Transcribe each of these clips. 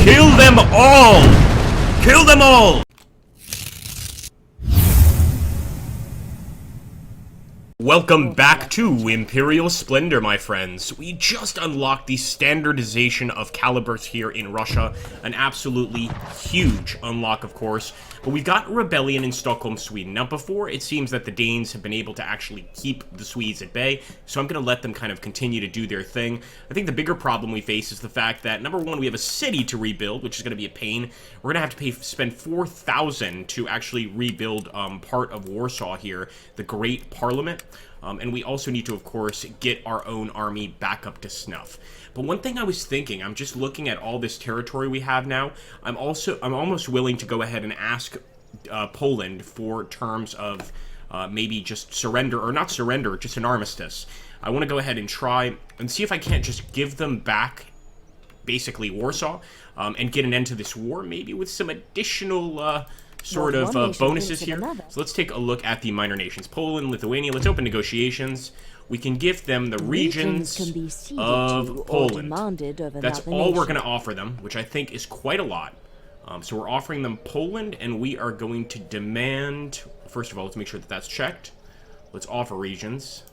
Kill them all! Kill them all! Welcome back to Imperial Splendor, my friends. We just unlocked the standardization of calibers here in Russia. An absolutely huge unlock, of course. But we've got rebellion in Stockholm, Sweden. Now, before, it seems that the Danes have been able to actually keep the Swedes at bay, so I'm going to let them kind of continue to do their thing. I think the bigger problem we face is the fact that, number one, we have a city to rebuild, which is going to be a pain. We're going to have to spend 4,000 to actually rebuild part of Warsaw here, the Great Parliament. And we also need to, of course, get our own army back up to snuff. But one thing I was thinking, I'm just looking at all this territory we have now. I'm almost willing to go ahead and ask Poland for terms of maybe just surrender, or not surrender, just an armistice. I want to go ahead and try and see if I can't just give them back, basically, Warsaw, and get an end to this war, maybe with some additional sort of bonuses here. So let's take a look at the minor nations. Poland, Lithuania, let's open negotiations. We can give them the regions of Poland. That's all we're going to offer them, which I think is quite a lot. So we're offering them Poland, and we are going to demand... First of all, let's make sure that that's checked. Let's offer regions.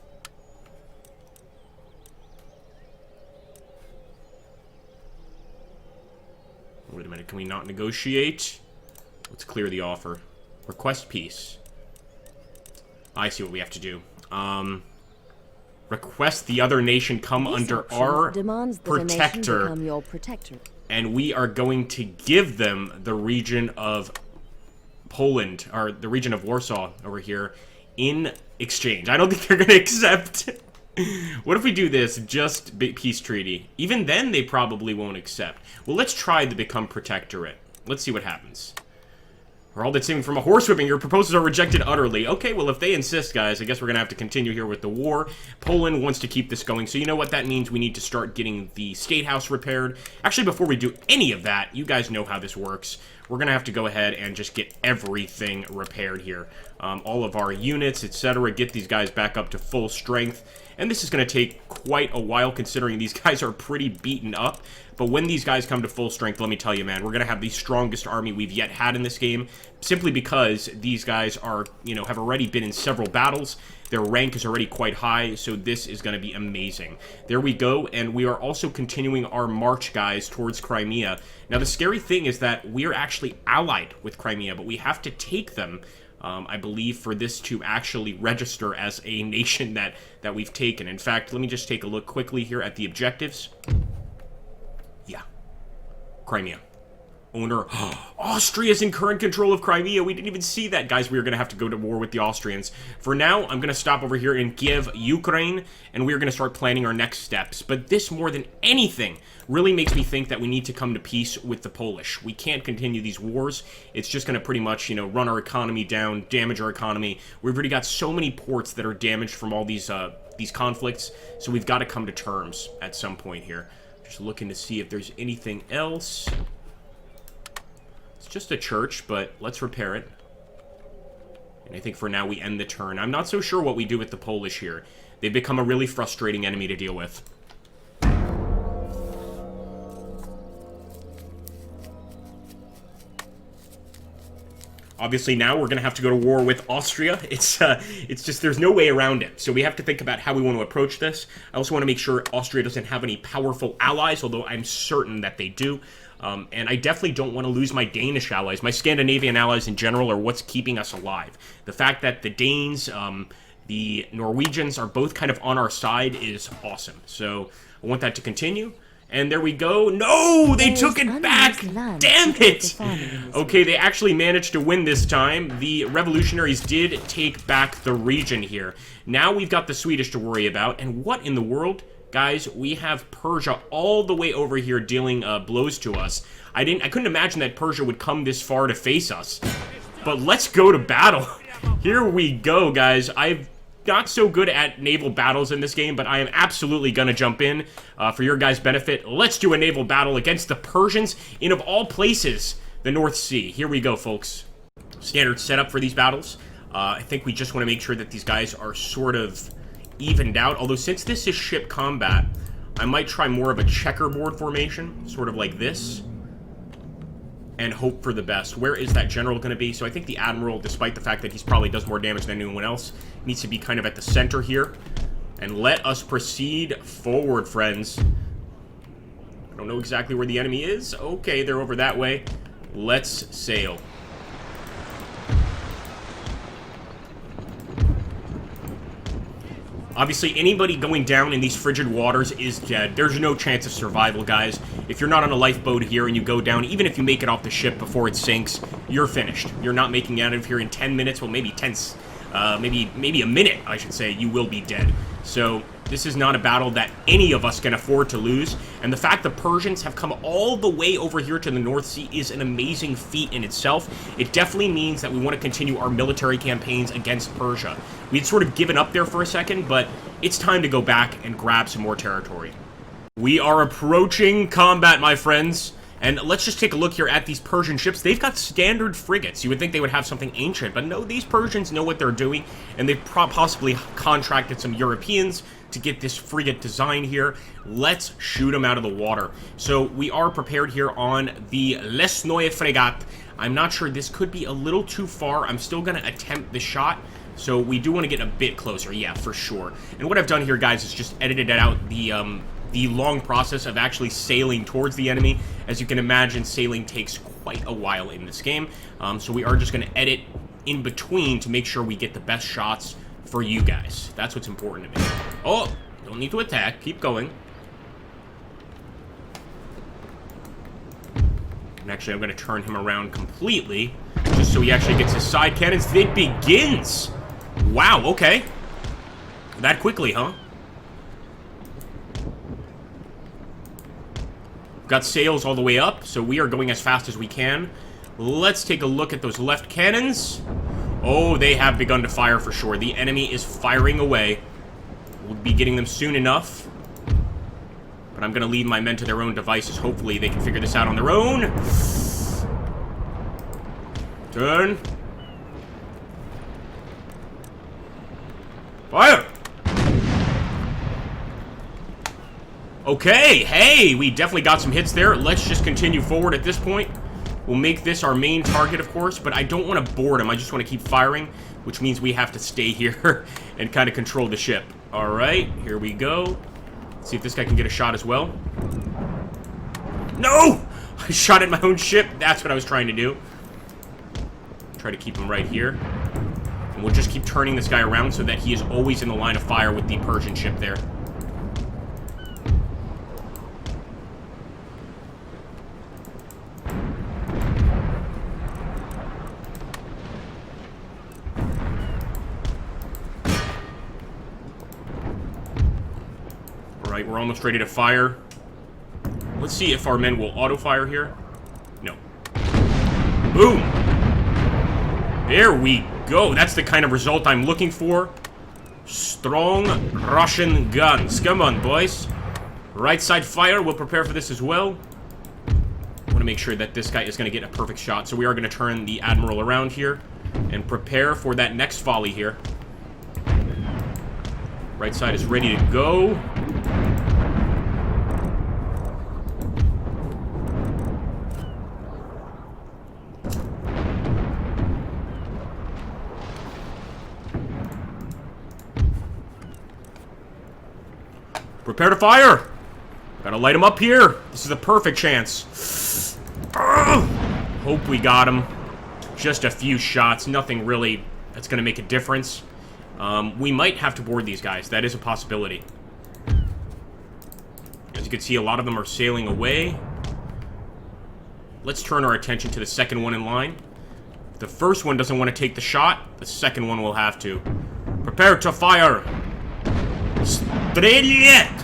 Wait a minute, can we not negotiate? Let's clear the offer. Request peace. I see what we have to do. Request the other nation come under our protector. And we are going to give them the region of Poland, or the region of Warsaw over here, in exchange. I don't think they're going to accept. What if we do this, just peace treaty? Even then, they probably won't accept. Well, let's try the become protectorate. Let's see what happens. For all that's saving from a horsewhipping, your proposals are rejected utterly. Okay, well, if they insist, guys, I guess we're going to have to continue here with the war. Poland wants to keep this going, so you know what that means? We need to start getting the State House repaired. Actually, before we do any of that, you guys know how this works. We're going to have to go ahead and just get everything repaired here. All of our units, etc. Get these guys back up to full strength. And this is going to take quite a while, considering these guys are pretty beaten up. But when these guys come to full strength, let me tell you, man, we're going to have the strongest army we've yet had in this game. Simply because these guys are, you know, have already been in several battles. Their rank is already quite high, so this is going to be amazing. There we go, and we are also continuing our march, guys, towards Crimea. Now, the scary thing is that we are actually allied with Crimea, but we have to take them, I believe, for this to actually register as a nation that we've taken. In fact, let me just take a look quickly here at the objectives. Yeah. Crimea. Owner. Austria's in current control of Crimea. We didn't even see that, guys. We are going to have to go to war with the Austrians. For now, I'm going to stop over here in Kiev, Ukraine, and we are going to start planning our next steps. But this, more than anything, really makes me think that we need to come to peace with the Polish. We can't continue these wars. It's just going to pretty much, you know, run our economy down, damage our economy. We've already got so many ports that are damaged from all these conflicts, so we've got to come to terms at some point here. Just looking to see if there's anything else. It's just a church, but let's repair it. And I think for now we end the turn. I'm not so sure what we do with the Polish here. They've become a really frustrating enemy to deal with. Obviously now we're going to have to go to war with Austria. It's just, there's no way around it. So we have to think about how we want to approach this. I also want to make sure Austria doesn't have any powerful allies, although I'm certain that they do. And I definitely don't want to lose my Danish allies. My Scandinavian allies in general are what's keeping us alive. The fact that the Danes, the Norwegians are both kind of on our side is awesome. So I want that to continue. And there we go. No, they took it back. Damn it. Okay, they actually managed to win this time. The revolutionaries did take back the region here. Now we've got the Swedish to worry about. And what in the world? Guys, we have Persia all the way over here dealing blows to us. I couldn't imagine that Persia would come this far to face us. But let's go to battle. Here we go, guys. I'm not so good at naval battles in this game, but I am absolutely gonna jump in for your guys' benefit. Let's do a naval battle against the Persians in, of all places, the North Sea. Here we go, folks. Standard setup for these battles. I think we just want to make sure that these guys are sort of evened out. Although since this is ship combat, I might try more of a checkerboard formation, sort of like this. and hope for the best. Where is that general going to be? So I think the admiral, despite the fact that he's probably does more damage than anyone else, needs to be kind of at the center here. And let us proceed forward, friends. I don't know exactly where the enemy is. Okay, they're over that way. Let's sail. Obviously, anybody going down in these frigid waters is dead. There's no chance of survival, guys. If you're not on a lifeboat here and you go down, even if you make it off the ship before it sinks, you're finished. You're not making it out of here in 10 minutes. Well, maybe 10, maybe a minute, I should say. You will be dead. So this is not a battle that any of us can afford to lose. And the fact the Persians have come all the way over here to the North Sea is an amazing feat in itself. It definitely means that we want to continue our military campaigns against Persia. We'd sort of given up there for a second, but it's time to go back and grab some more territory. We are approaching combat, my friends. And let's just take a look here at these Persian ships. They've got standard frigates. You would think they would have something ancient, but no, these Persians know what they're doing, and they've possibly contracted some Europeans to get this frigate design here. Let's shoot them out of the water. So we are prepared here on the Lesnoye Fregat. I'm not sure, this could be a little too far. I'm still going to attempt the shot. So we do want to get a bit closer, yeah, for sure. And what I've done here, guys, is just edited out the long process of actually sailing towards the enemy. As you can imagine, sailing takes quite a while in this game. So we are just going to edit in between to make sure we get the best shots for you guys. That's what's important to me. Oh, don't need to attack. Keep going. And actually, I'm going to turn him around completely, just so he actually gets his side cannons. It begins! Wow, okay. That quickly, huh? Got sails all the way up, so we are going as fast as we can. Let's take a look at those left cannons. Oh, they have begun to fire for sure. The enemy is firing away. We'll be getting them soon enough. But I'm going to leave my men to their own devices. Hopefully they can figure this out on their own. Turn. Fire! Okay, hey, we definitely got some hits there. Let's just continue forward at this point. We'll make this our main target, of course, but I don't want to board him. I just want to keep firing, which means we have to stay here and kind of control the ship. All right, here we go. Let's see if this guy can get a shot as well. No! I shot at my own ship. That's what I was trying to do. Try to keep him right here. And we'll just keep turning this guy around so that he is always in the line of fire with the Persian ship there. Alright, we're almost ready to fire. Let's see if our men will auto-fire here. No. Boom! There we go. That's the kind of result I'm looking for. Strong Russian guns. Come on, boys. Right side fire. We'll prepare for this as well. I want to make sure that this guy is going to get a perfect shot. So we are going to turn the Admiral around here and prepare for that next volley here. Right side is ready to go. Prepare to fire! Gotta light him up here. This is a perfect chance. Hope we got him. Just a few shots. Nothing really that's gonna make a difference. We might have to board these guys. That is a possibility. As you can see, a lot of them are sailing away. Let's turn our attention to the second one in line. If the first one doesn't want to take the shot, the second one will have to. Prepare to fire! Streliet!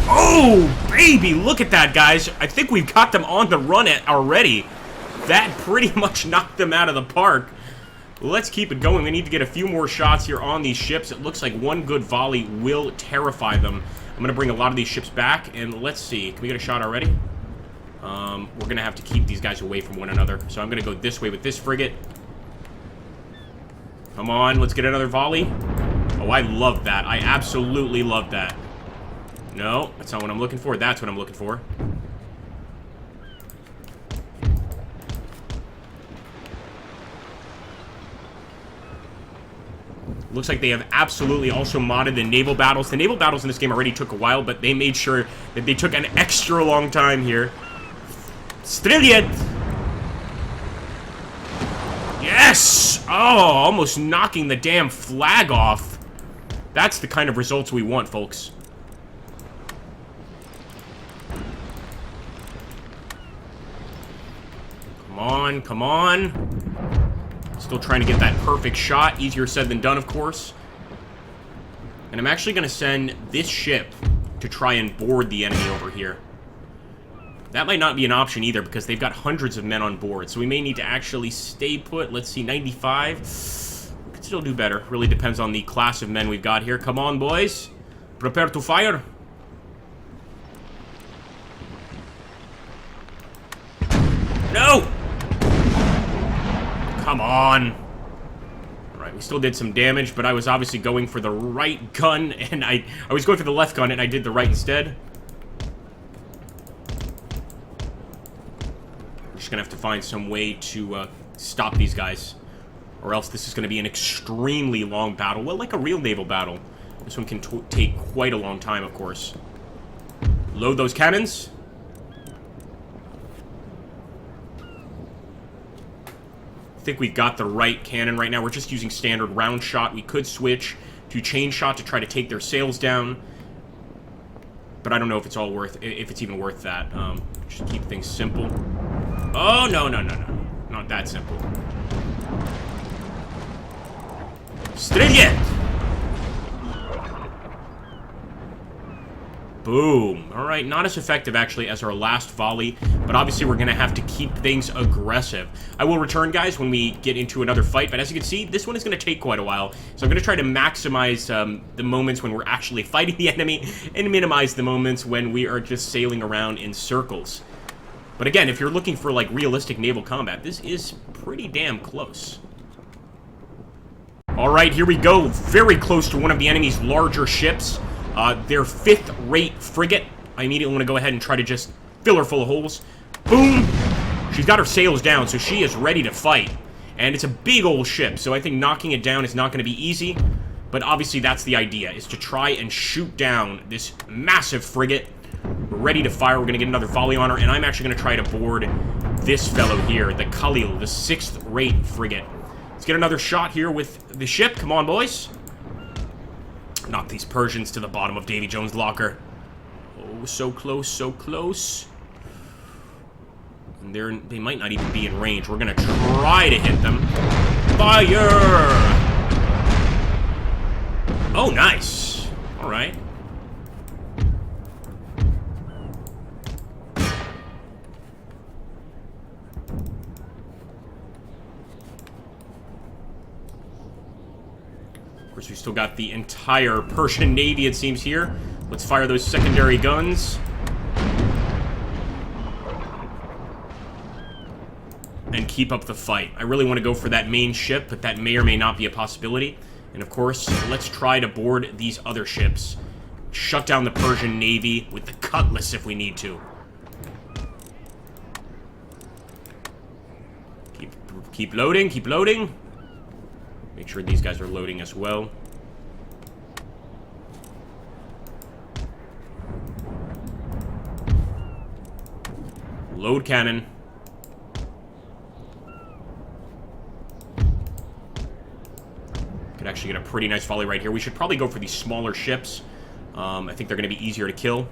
Oh, baby! Look at that, guys. I think we've got them on the run already. That pretty much knocked them out of the park. Let's keep it going. We need to get a few more shots here on these ships. It looks like one good volley will terrify them. I'm going to bring a lot of these ships back, and let's see. Can we get a shot already? We're going to have to keep these guys away from one another. So I'm going to go this way with this frigate. Come on, let's get another volley. Oh, I love that. I absolutely love that. No, that's not what I'm looking for. That's what I'm looking for. Looks like they have absolutely also modded the naval battles. The naval battles in this game already took a while, but they made sure that they took an extra long time here. Strilliet! Yes! Oh, almost knocking the damn flag off. That's the kind of results we want, folks. Come on, come on. Still trying to get that perfect shot. Easier said than done, of course. And I'm actually going to send this ship to try and board the enemy over here. That might not be an option either, because they've got hundreds of men on board. So we may need to actually stay put. Let's see, 95. We could still do better. Really depends on the class of men we've got here. Come on, boys. Prepare to fire. No! Come on. Alright, we still did some damage, but I was obviously going for the right gun, and I was going for the left gun, and I did the right instead. We're just gonna have to find some way to stop these guys, or else this is gonna be an extremely long battle. Well, like a real naval battle. This one can take quite a long time, of course. Load those cannons. I think we've got the right cannon right now. We're just using standard round shot. We could switch to chain shot to try to take their sails down, but I don't know if it's even worth that. Just keep things simple. Oh, no, no, no, no. Not that simple. Strilliet! Boom. Alright, not as effective, actually, as our last volley, but obviously we're going to have to keep things aggressive. I will return, guys, when we get into another fight, but as you can see, this one is going to take quite a while, so I'm going to try to maximize the moments when we're actually fighting the enemy, and minimize the moments when we are just sailing around in circles. But again, if you're looking for, like, realistic naval combat, this is pretty damn close. Alright, here we go. Very close to one of the enemy's larger ships. Their 5th-rate frigate. I immediately want to go ahead and try to just fill her full of holes. Boom! She's got her sails down, so she is ready to fight. And it's a big old ship, so I think knocking it down is not going to be easy. But obviously that's the idea, is to try and shoot down this massive frigate. We're ready to fire. We're going to get another volley on her, and I'm actually going to try to board this fellow here, the Khalil, the 6th-rate frigate. Let's get another shot here with the ship. Come on, boys. Knock these Persians to the bottom of Davy Jones' locker. Oh, so close, so close. And they might not even be in range. We're going to try to hit them. Fire! Oh, nice. All right. Of course, we still got the entire Persian Navy, it seems, here. Let's fire those secondary guns. And keep up the fight. I really want to go for that main ship, but that may or may not be a possibility. And of course, let's try to board these other ships. Shut down the Persian Navy with the cutlass if we need to. Keep loading, keep loading. Make sure these guys are loading as well. Load cannon. Could actually get a pretty nice volley right here. We should probably go for these smaller ships. I think they're going to be easier to kill.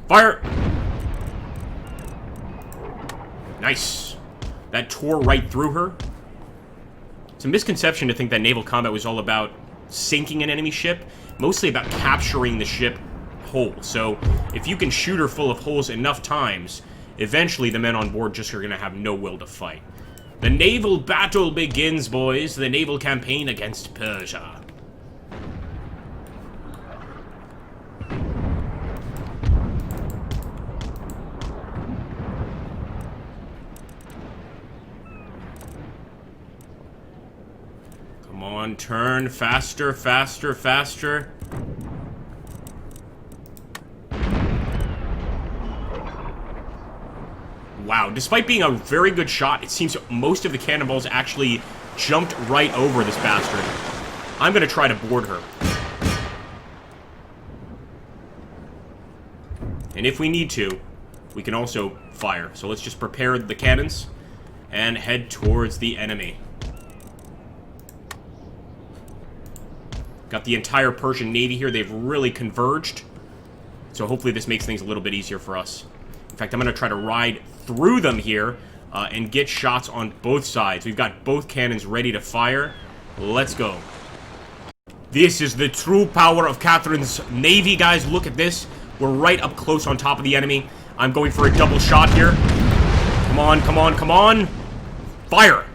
Fire! Nice. That tore right through her. It's a misconception to think that naval combat was all about sinking an enemy ship. Mostly about capturing the ship whole. So, if you can shoot her full of holes enough times, eventually the men on board just are going to have no will to fight. The naval battle begins, boys. The naval campaign against Persia. Come on, turn. Faster, faster, faster. Wow, despite being a very good shot, it seems most of the cannonballs actually jumped right over this bastard. I'm going to try to board her. And if we need to, we can also fire. So let's just prepare the cannons and head towards the enemy. Got the entire Persian navy here. They've really converged. So hopefully this makes things a little bit easier for us. In fact, I'm going to try to ride through them here and get shots on both sides. We've got both cannons ready to fire. Let's go. This is the true power of Catherine's navy, guys. Look at this. We're right up close on top of the enemy. I'm going for a double shot here. Come on, come on, come on. Fire.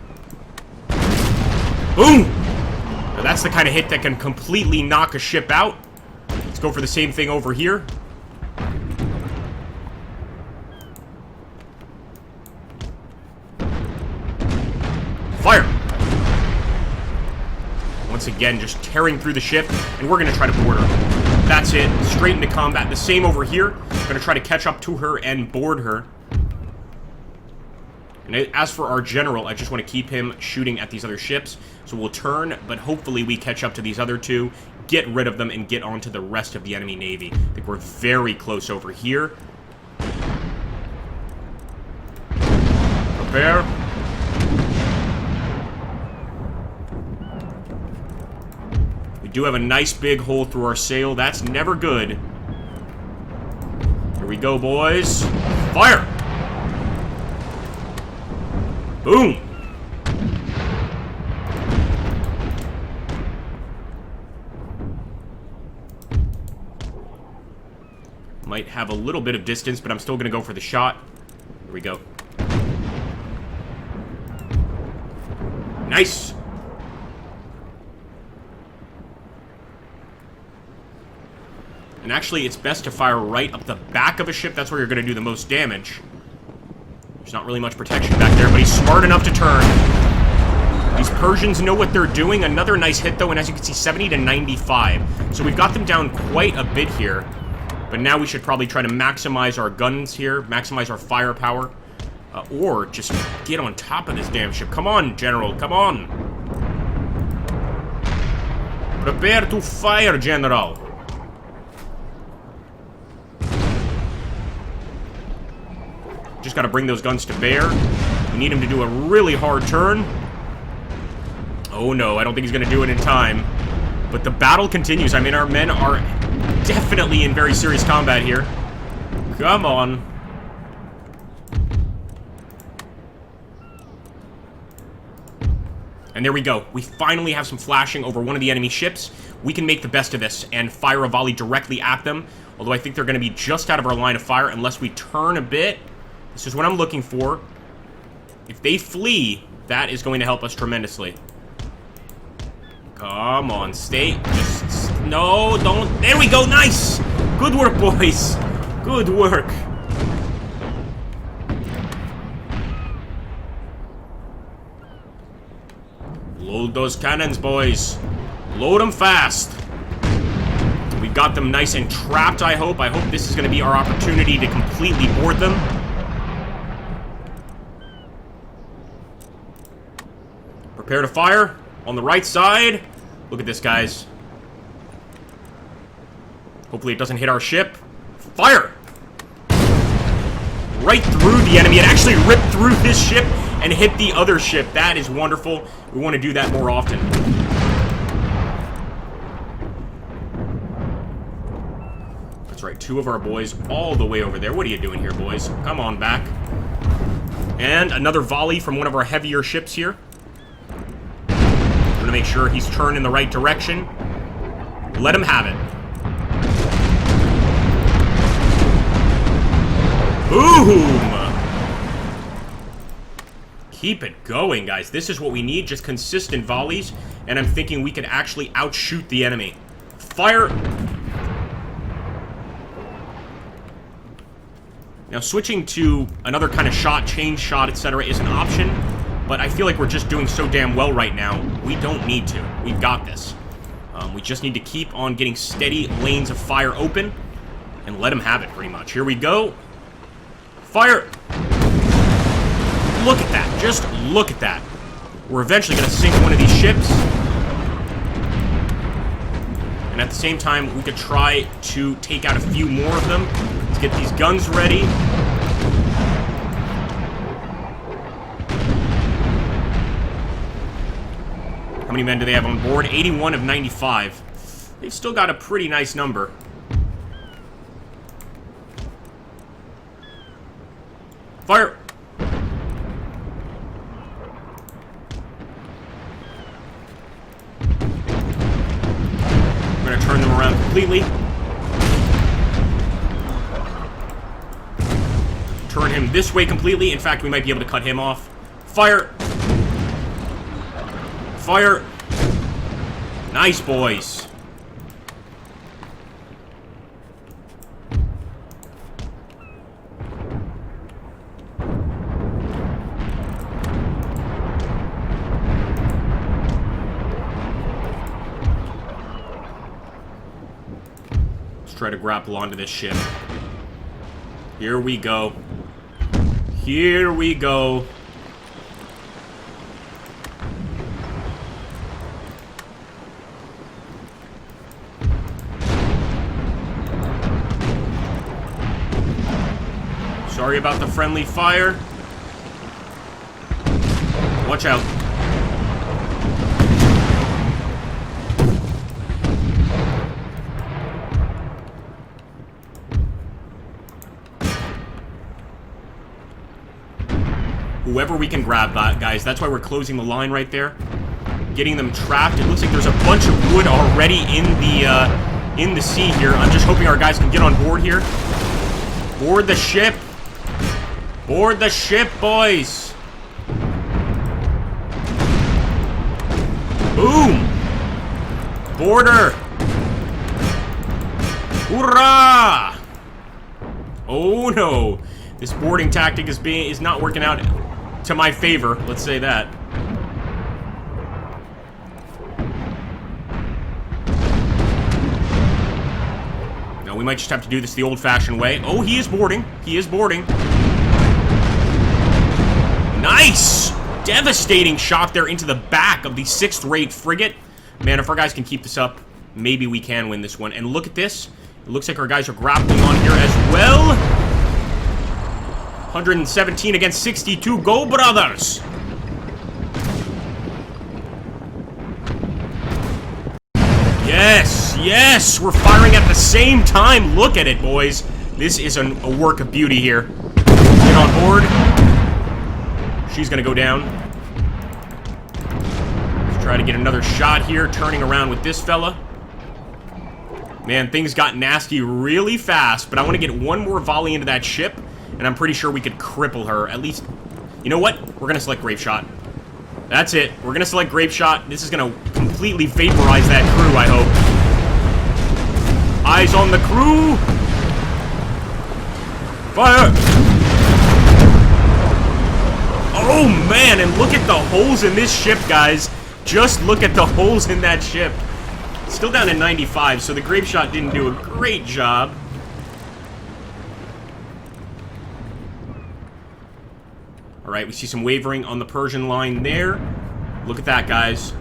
Boom. Now that's the kind of hit that can completely knock a ship out. Let's go for the same thing over here. Fire. Once again, just tearing through the ship, and we're going to try to board her. That's it. Straight into combat. The same over here. Going to try to catch up to her and board her. And as for our general, I just want to keep him shooting at these other ships. So we'll turn, but hopefully we catch up to these other two, get rid of them, and get onto the rest of the enemy navy. I think we're very close over here. Prepare. We do have a nice big hole through our sail. That's never good. Here we go, boys. Fire! Boom! Might have a little bit of distance, but I'm still going to go for the shot. Here we go. Nice! And actually, it's best to fire right up the back of a ship. That's where you're going to do the most damage. There's not really much protection back there, but he's smart enough to turn. These Persians know what they're doing. Another nice hit, though, and as you can see, 70 to 95. So we've got them down quite a bit here. But now we should probably try to maximize our guns here, maximize our firepower, or just get on top of this damn ship. Come on, General, come on. Prepare to fire, General. Just got to bring those guns to bear. We need him to do a really hard turn. Oh no, I don't think he's going to do it in time. But the battle continues. I mean, our men are definitely in very serious combat here. Come on. And there we go. We finally have some flashing over one of the enemy ships. We can make the best of this and fire a volley directly at them. Although I think they're going to be just out of our line of fire unless we turn a bit. This is what I'm looking for. If they flee, that is going to help us tremendously. Come on, stay. Just, no, don't. There we go, nice! Good work, boys. Good work. Load those cannons, boys. Load them fast. We got them nice and trapped, I hope. I hope this is going to be our opportunity to completely board them. Prepare to fire. On the right side. Look at this, guys. Hopefully it doesn't hit our ship. Fire! Right through the enemy. It actually ripped through this ship and hit the other ship. That is wonderful. We want to do that more often. That's right. Two of our boys all the way over there. What are you doing here, boys? Come on back. And another volley from one of our heavier ships here. To make sure he's turned in the right direction. Let him have it. Boom! Keep it going, guys. This is what we need, just consistent volleys, and I'm thinking we can actually outshoot the enemy. Fire! Now, switching to another kind of shot, change shot, etc. is an option. But I feel like we're just doing so damn well right now. We don't need to. We've got this. We just need to keep on getting steady lanes of fire open and let them have it, pretty much. Here we go. Fire! Look at that. Just look at that. We're eventually going to sink one of these ships. And at the same time, we could try to take out a few more of them. Let's get these guns ready. How many men do they have on board? 81 of 95. They've still got a pretty nice number. Fire! We're gonna turn them around completely. Turn him this way completely. In fact, we might be able to cut him off. Fire! Fire! Nice, boys. Let's try to grapple onto this ship. Here we go. Here we go. Sorry about the friendly fire. Watch out. Whoever we can grab that, guys. That's why we're closing the line right there. Getting them trapped. It looks like there's a bunch of wood already in the sea here. I'm just hoping our guys can get on board here. Board the ship. Board the ship, boys. Boom. Boarder. Hoorah! Oh no. This boarding tactic is not working out to my favor, let's say that. Now we might just have to do this the old-fashioned way. Oh, he is boarding. He is boarding. Nice! Devastating shot there into the back of the 6th-rate frigate. Man, if our guys can keep this up, maybe we can win this one. And look at this. It looks like our guys are grappling on here as well. 117 against 62. Go, brothers! Yes, yes! We're firing at the same time. Look at it, boys. This is a work of beauty here. Get on board. She's gonna go down. Let's try to get another shot here, turning around with this fella. Man, things got nasty really fast, but I want to get one more volley into that ship, and I'm pretty sure we could cripple her. At least, you know what? We're gonna select Grape Shot. That's it. We're gonna select Grape Shot. This is gonna completely vaporize that crew, I hope. Eyes on the crew! Fire! Oh, man, and look at the holes in this ship, guys. Just look at the holes in that ship. Still down at 95, so the Grape Shot didn't do a great job. Alright, we see some wavering on the Persian line there. Look at that, guys.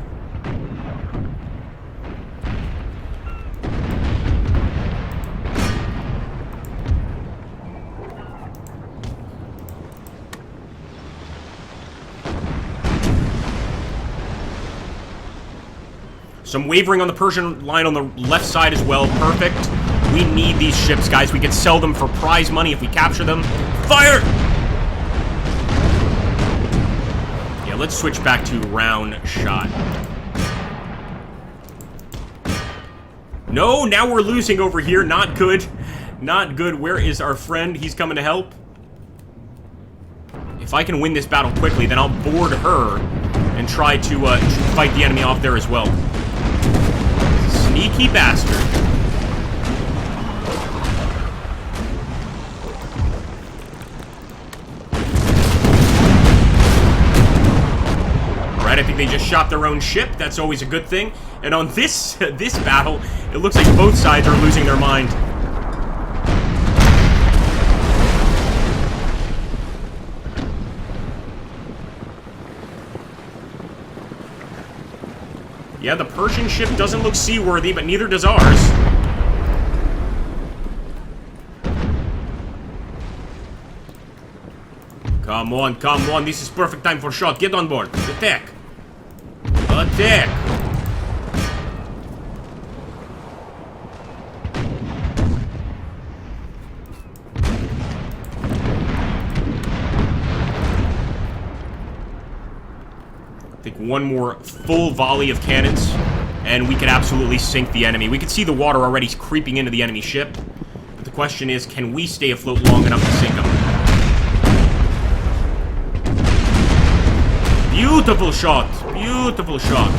Some wavering on the Persian line on the left side as well. Perfect. We need these ships, guys. We can sell them for prize money if we capture them. Fire! Yeah, let's switch back to round shot. No, now we're losing over here. Not good. Not good. Where is our friend? He's coming to help. If I can win this battle quickly, then I'll board her and try to fight the enemy off there as well. Sneaky bastard. Alright, I think they just shot their own ship. That's always a good thing. And on this battle, it looks like both sides are losing their mind. Yeah, the Persian ship doesn't look seaworthy, but neither does ours. Come on, come on. This is perfect time for shot. Get on board. Attack. Attack. I think one more full volley of cannons, and we could absolutely sink the enemy. We could see the water already creeping into the enemy ship. But the question is, can we stay afloat long enough to sink them? Beautiful shot! Beautiful shot!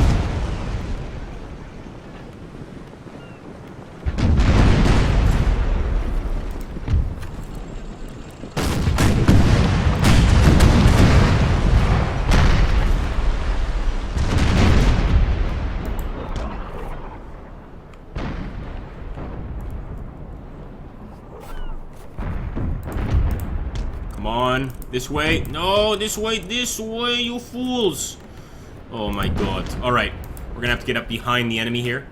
Come on. This way. No, this way, you fools! Oh my god. Alright. We're gonna have to get up behind the enemy here.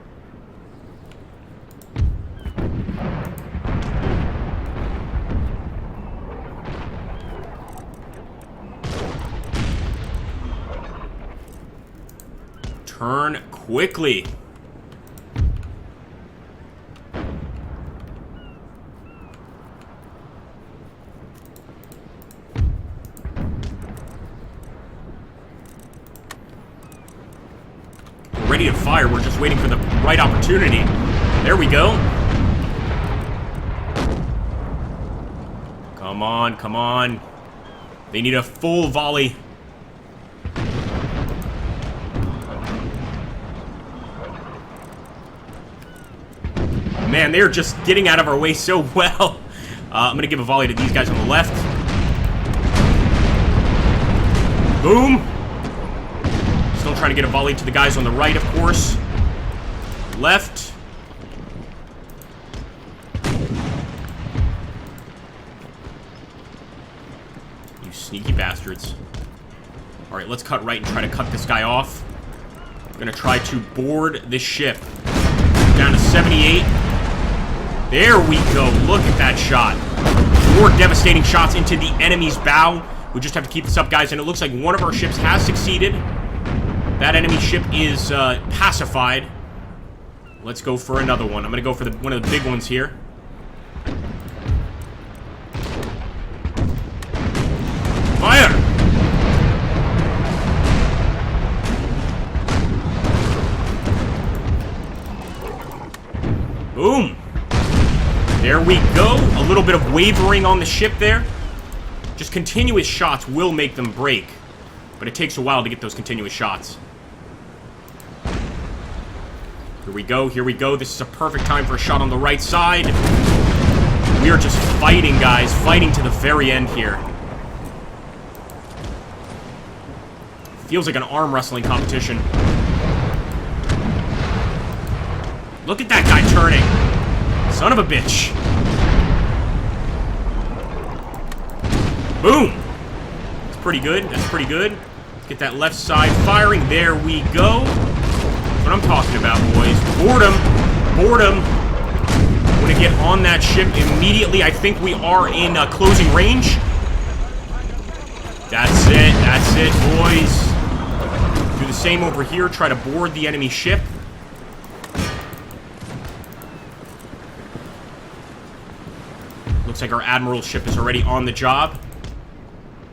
Turn quickly. Ready to fire. We're just waiting for the right opportunity. There we go. Come on, come on. They need a full volley. Man, they're just getting out of our way so well. I'm gonna give a volley to these guys on the left. Boom. Still trying to get a volley to the guys on the right, of course. Left. You sneaky bastards. Alright, let's cut right and try to cut this guy off. I'm gonna try to board this ship. Down to 78. There we go. Look at that shot. More devastating shots into the enemy's bow. We just have to keep this up, guys, and it looks like one of our ships has succeeded. That enemy ship is pacified. Let's go for another one. I'm going to go for one of the big ones here. Fire! Boom! There we go. A little bit of wavering on the ship there. Just continuous shots will make them break. But it takes a while to get those continuous shots. Here we go, here we go. This is a perfect time for a shot on the right side. We are just fighting, guys. Fighting to the very end here. Feels like an arm wrestling competition. Look at that guy turning. Son of a bitch. Boom. That's pretty good. That's pretty good. Get that left side firing. There we go. That's what I'm talking about, boys. Board him. Board him. I'm going to get on that ship immediately. I think we are in closing range. That's it. That's it, boys. Do the same over here. Try to board the enemy ship. Looks like our admiral's ship is already on the job.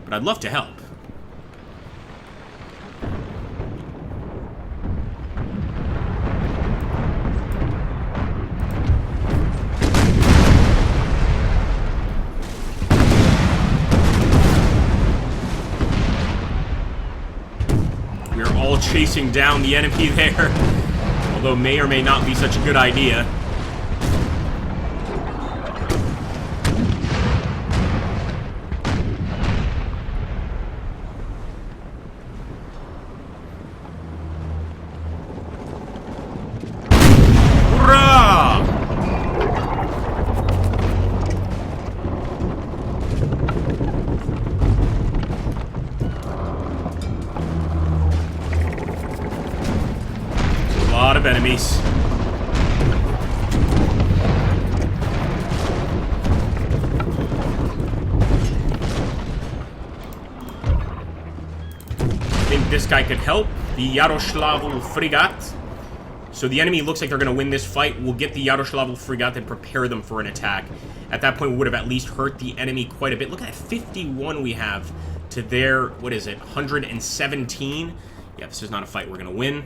But I'd love to help. We're all chasing down the enemy there. Although may or may not be such a good idea. enemies. I think this guy could help. The Yaroslavl frigate. So the enemy looks like they're going to win this fight. We'll get the Yaroslavl frigate and prepare them for an attack. At that point, we would have at least hurt the enemy quite a bit. Look at that 51 we have to their, what is it, 117? Yeah, this is not a fight we're going to win.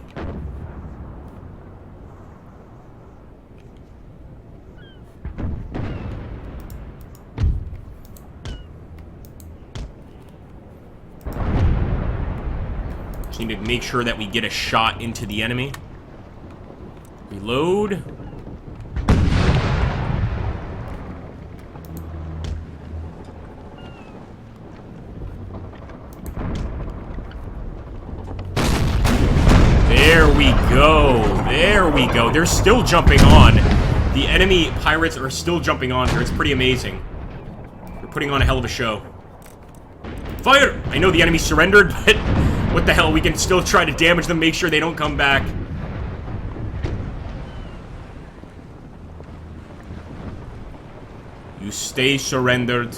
Just need to make sure that we get a shot into the enemy. Reload. There we go. There we go. They're still jumping on. The enemy pirates are still jumping on here. It's pretty amazing. They're putting on a hell of a show. Fire! I know the enemy surrendered, but what the hell? We can still try to damage them, make sure they don't come back. You stay surrendered.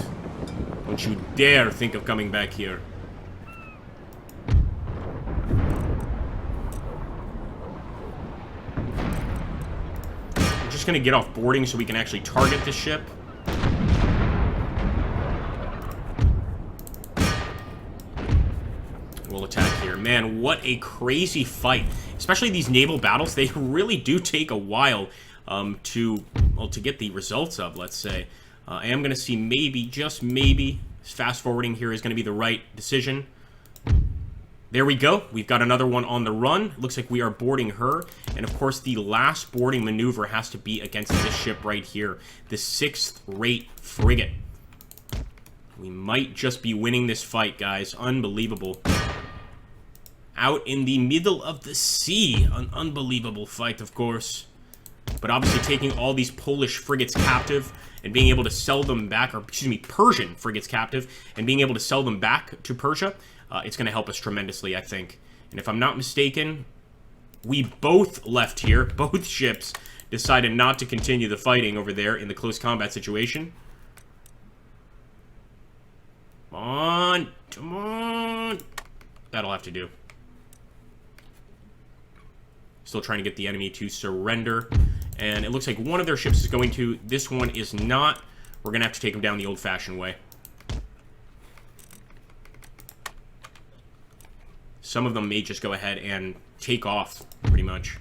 Don't you dare think of coming back here. We're just gonna get off boarding so we can actually target this ship. We'll attack here. Man, what a crazy fight. Especially these naval battles, they really do take a while to get the results of, let's say. I am going to see maybe, just maybe, fast forwarding here is going to be the right decision. There we go. We've got another one on the run. Looks like we are boarding her. And of course, the last boarding maneuver has to be against this ship right here. The 6th-rate frigate. We might just be winning this fight, guys. Unbelievable. Out in the middle of the sea. An unbelievable fight, of course. But obviously taking all these Polish frigates captive and being able to sell them back, or excuse me, Persian frigates captive, and being able to sell them back to Persia, it's going to help us tremendously, I think. And if I'm not mistaken, we both left here, both ships decided not to continue the fighting over there in the close combat situation. Come on, come on. That'll have to do. Still trying to get the enemy to surrender. And it looks like one of their ships is going to. This one is not. We're going to have to take them down the old-fashioned way. Some of them may just go ahead and take off, pretty much.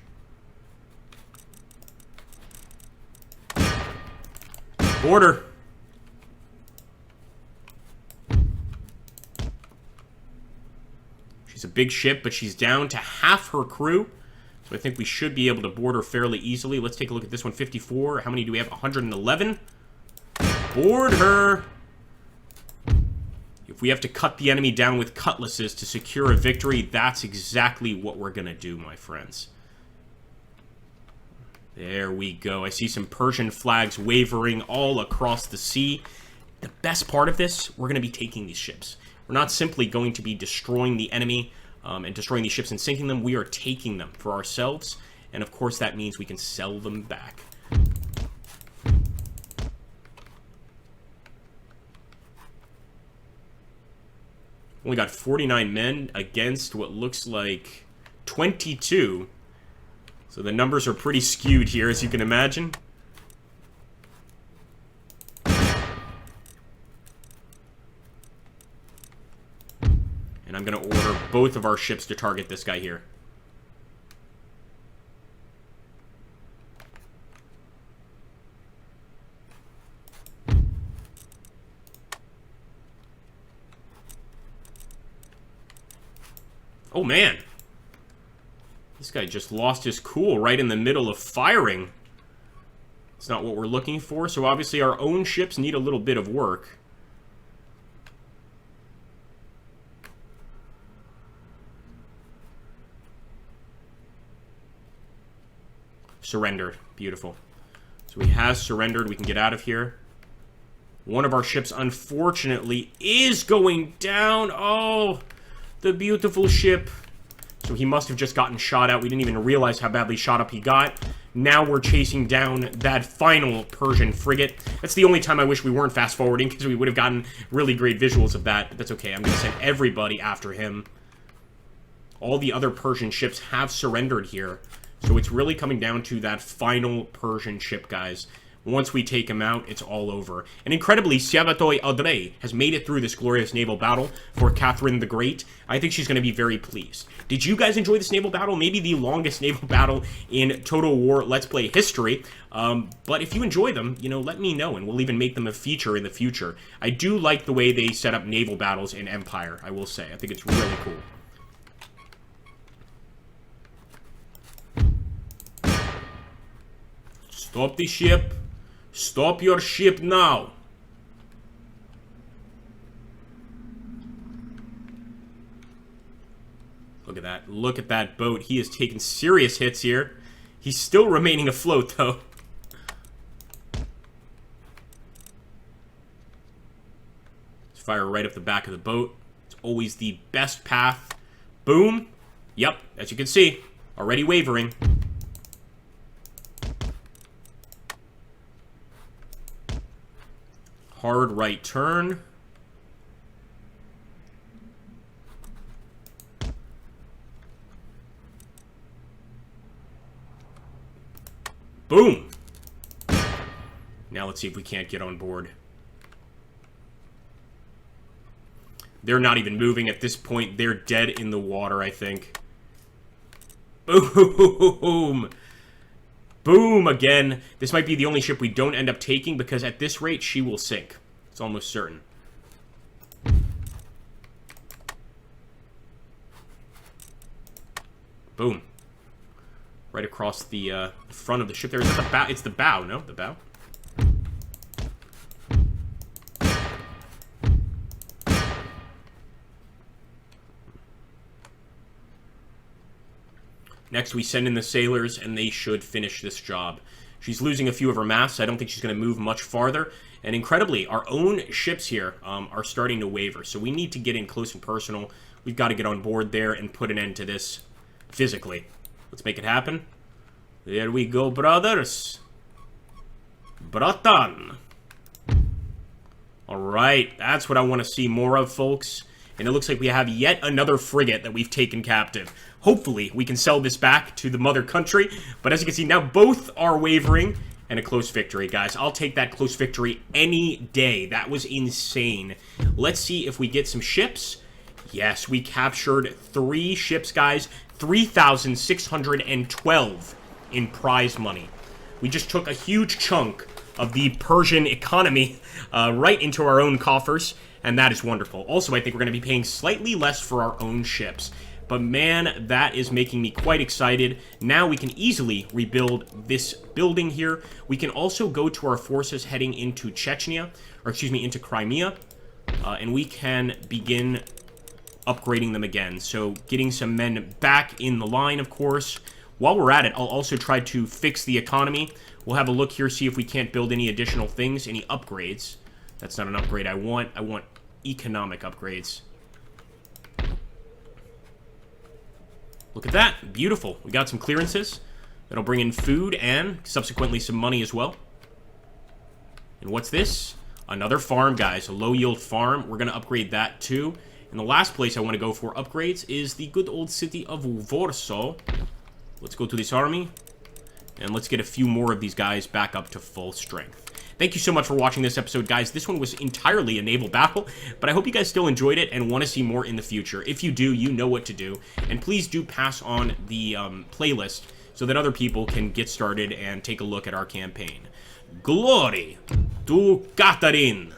Border. She's a big ship, but she's down to half her crew. So I think we should be able to board her fairly easily. Let's take a look at this one. 54. How many do we have? 111. Board her. If we have to cut the enemy down with cutlasses to secure a victory, that's exactly what we're going to do, my friends. There we go. I see some Persian flags wavering all across the sea. The best part of this, we're going to be taking these ships. We're not simply going to be destroying the enemy and destroying these ships and sinking them. We are taking them for ourselves. And of course, that means we can sell them back. Only got 49 men against what looks like 22. So the numbers are pretty skewed here, as you can imagine. And I'm going to order both of our ships to target this guy here. Oh, man. This guy just lost his cool right in the middle of firing. It's not what we're looking for, so obviously our own ships need a little bit of work. Surrendered. Beautiful. So he has surrendered. We can get out of here. One of our ships, unfortunately, is going down. Oh, the beautiful ship. So he must have just gotten shot out. We didn't even realize how badly shot up he got. Now we're chasing down that final Persian frigate. That's the only time I wish we weren't fast-forwarding, because we would have gotten really great visuals of that. But that's okay. I'm going to send everybody after him. All the other Persian ships have surrendered here. So it's really coming down to that final Persian ship, guys. Once we take him out, it's all over. And incredibly, Siavatoy Adre has made it through this glorious naval battle for Catherine the Great. I think she's going to be very pleased. Did you guys enjoy this naval battle? Maybe the longest naval battle in Total War Let's Play history. But if you enjoy them, you know, let me know, and we'll even make them a feature in the future. I do like the way they set up naval battles in Empire, I will say. I think it's really cool. Stop the ship. Stop your ship now. Look at that. Look at that boat. He is taking serious hits here. He's still remaining afloat, though. Let's fire right up the back of the boat. It's always the best path. Boom. Yep, as you can see, already wavering. Hard right turn. Boom! Now let's see if we can't get on board. They're not even moving at this point. They're dead in the water, I think. Boom! Boom again. This might be the only ship we don't end up taking, because at this rate, she will sink. It's almost certain. Boom. Right across the front of the ship there. Is that the bow? It's the bow, no? The bow? Next, we send in the sailors, and they should finish this job. She's losing a few of her masts. I don't think she's going to move much farther. And incredibly, our own ships here are starting to waver. So we need to get in close and personal. We've got to get on board there and put an end to this physically. Let's make it happen. There we go, brothers. Bratan. All right, that's what I want to see more of, folks. And it looks like we have yet another frigate that we've taken captive. Hopefully, we can sell this back to the mother country. But as you can see, now both are wavering. And a close victory, guys. I'll take that close victory any day. That was insane. Let's see if we get some ships. Yes, we captured 3 ships, guys. 3,612 in prize money. We just took a huge chunk of the Persian economy right into our own coffers. And that is wonderful. Also, I think we're going to be paying slightly less for our own ships. But man, that is making me quite excited. Now we can easily rebuild this building here. We can also go to our forces heading into Chechnya, or excuse me, into Crimea. And we can begin upgrading them again. So getting some men back in the line, of course. While we're at it, I'll also try to fix the economy. We'll have a look here, see if we can't build any additional things, any upgrades. That's not an upgrade I want. I want economic upgrades. Look at that. Beautiful. We got some clearances. That'll bring in food and subsequently some money as well. And what's this? Another farm, guys. A low-yield farm. We're going to upgrade that too. And the last place I want to go for upgrades is the good old city of Warsaw. Let's go to this army. And let's get a few more of these guys back up to full strength. Thank you so much for watching this episode, guys. This one was entirely a naval battle, but I hope you guys still enjoyed it and want to see more in the future. If you do, you know what to do. And please do pass on the playlist so that other people can get started and take a look at our campaign. Glory to Catherine!